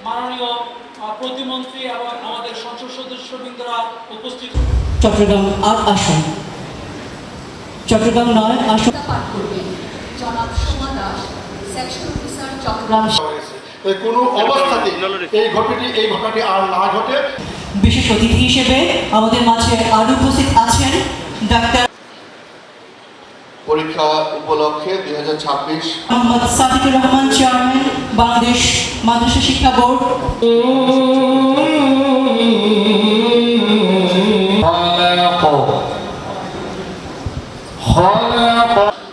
মাননীয় প্রতিমন্ত্রী এবং আমাদের সংসদ সদস্যবৃন্দরা উপস্থিত। চট্টগ্রাম ৮ আসন, চট্টগ্রাম ৯ আসন পাঠ করবেন জনাব সোমা দাস, সেকশন অফিসার চট্টগ্রাম। কোনো অবস্থাতে এই ঘটনাটি আর না ঘটে। বিশেষ অতিথি হিসেবে আমাদের মাঝে আরো উপস্থিত আছেন ডাক্তার পরীক্ষা উপলক্ষে 2026 মোহাম্মদ সাদিকুর রহমান, চেয়ারম্যান বাংলাদেশ মাদ্রাসা শিক্ষা বোর্ড।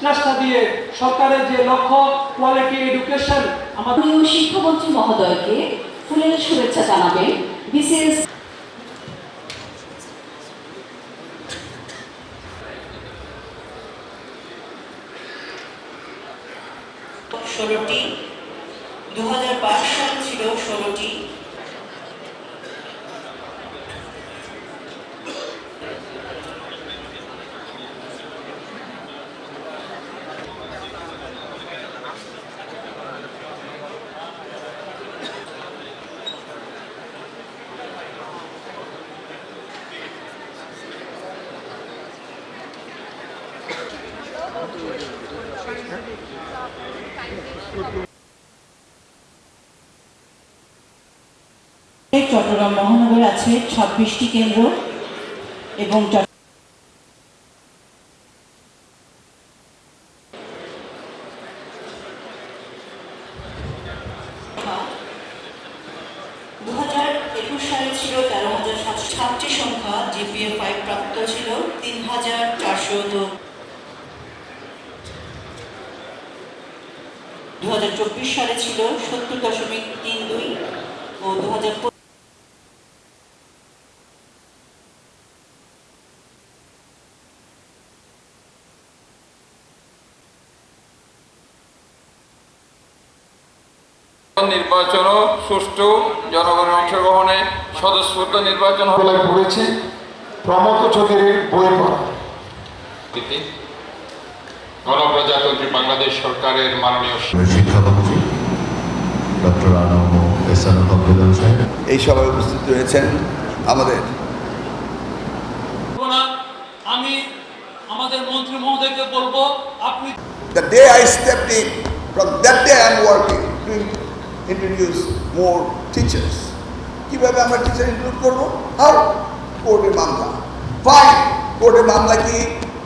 চেষ্টা দিয়ে সরকারের যে লক্ষ্য কোয়ালিটি এডুকেশন আমাদের শিক্ষামন্ত্রী মহোদয়কে ফুলের শুভেচ্ছা জানাবেন। বিশেষ ষোলোটি, 2022 সাল ছিল 16টি। চট্টগ্রাম মহানগরে আছে 26টি কেন্দ্র এবং 2021 সালে ছিল 13,700 ছাত্রী সংখ্যা, জিপিএ 5 প্রাপ্ত ছিল 3,402। 2024 সালে ছিল 70.32 ও 2025 নির্বাচনও সুষ্ঠু জনগণের অংশগ্রহণে স্বতঃস্ফূর্ত নির্বাচন পড়েছি। প্রমথ চৌধুরীর বই পড়া গণপ্রজাতন্ত্রী বাংলাদেশ সরকারের মাননীয় শিক্ষামন্ত্রী ডক্টর আনম এহসানুল হক বেলাল সাহেব এই সভায় উপস্থিত রয়েছেন আমাদের। আমি আমাদের মন্ত্রী মহোদয়কে বলবো, আপনি The day I stepped in, from that day I am working to introduce more teachers. কিভাবে আমরা টিচার ইনক্লুড করবো? হাউ? কোর্টে মামলা। ফাইন, কোর্টে মামলা কি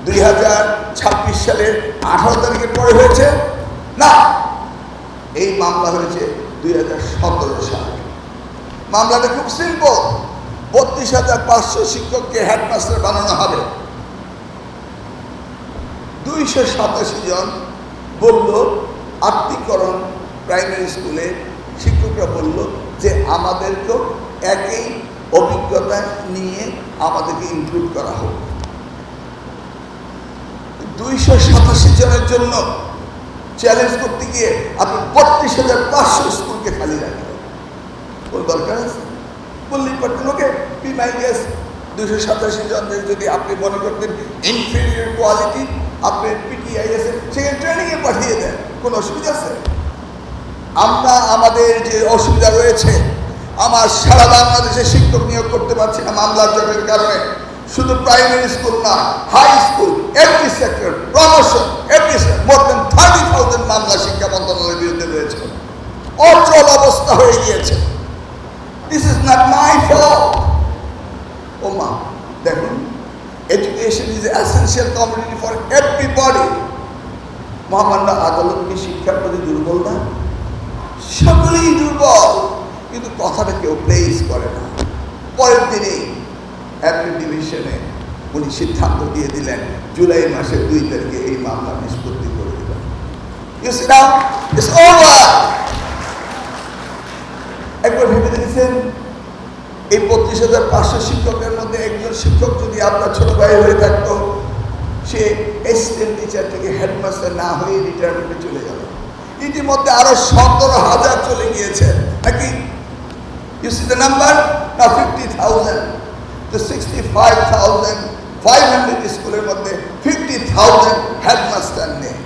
2026 সালের 18 তারিখের পরে হয়েছে? না, এই মামলা হয়েছে 2017 সালে। মামলাটা খুব সিম্পল। 32,500 শিক্ষককে হেডমাস্টার বানানো হবে। 287 জন বলল আত্মীকরণ, প্রাইমারি স্কুলে শিক্ষকরা বলল যে আমাদেরকেও একই অভিজ্ঞতা নিয়ে আমাদেরকে ইনক্লুড করা হোক। 287 জনের জন্য চ্যালেঞ্জ করতে গিয়ে আপনি 32,500 স্কুলকে খালি রাখবেন, কোন দরকার আছে? বললেই পারতেন ওকে বি মাই গেস্ট। 287 জনদের যদি আপনি মনে করতেন ইনফেরিয়র কোয়ালিটি, আপনি পিটিআইএস সেখানে ট্রেনিংয়ে পাঠিয়ে দেন, কোনো অসুবিধা আছে? আমরা আমাদের যে অসুবিধা রয়েছে, আমার সারা বাংলাদেশে শিক্ষক নিয়োগ করতে পারছি না মামলার জটের কারণে। শুধু প্রাইমারি স্কুল না, high school, every sector, promotion, every more than 30,000 মামলা শিক্ষা মন্ত্রণালয়ের বিরুদ্ধে রয়েছে। অচল অবস্থা হয়ে গিয়েছে। This is not my fault. ও মা, দেখুন, education is essential commodity for everybody. মহামান্য আদালত কি শিক্ষার প্রতি দুর্বল না? সকলেই দুর্বল, কিন্তু কথাটা কেউ প্লেস করে না। পরের দিনেই অ্যাপিল ডিভিশনে উনি সিদ্ধান্ত দিয়ে দিলেন জুলাই মাসের 2 তারিখে এই মামলা নিষ্পত্তি করে দিলেন। একবার ভেবে দেখেছেন, এই 32,500 শিক্ষকের মধ্যে একজন শিক্ষক যদি আপনার ছোট ভাই হয়ে থাকতো, সে অ্যাসিস্ট্যান্ট টিচার থেকে হেডমাস্টার না হয়ে রিটায়ারমেন্টে চলে গেল। ইতিমধ্যে আরো 17,000 চলে গিয়েছে নাকি? ইউ সি দ্য নাম্বার, না 50,000। তো 65,500 স্কুলের মধ্যে 50,000 হেডমাস্টার নেই।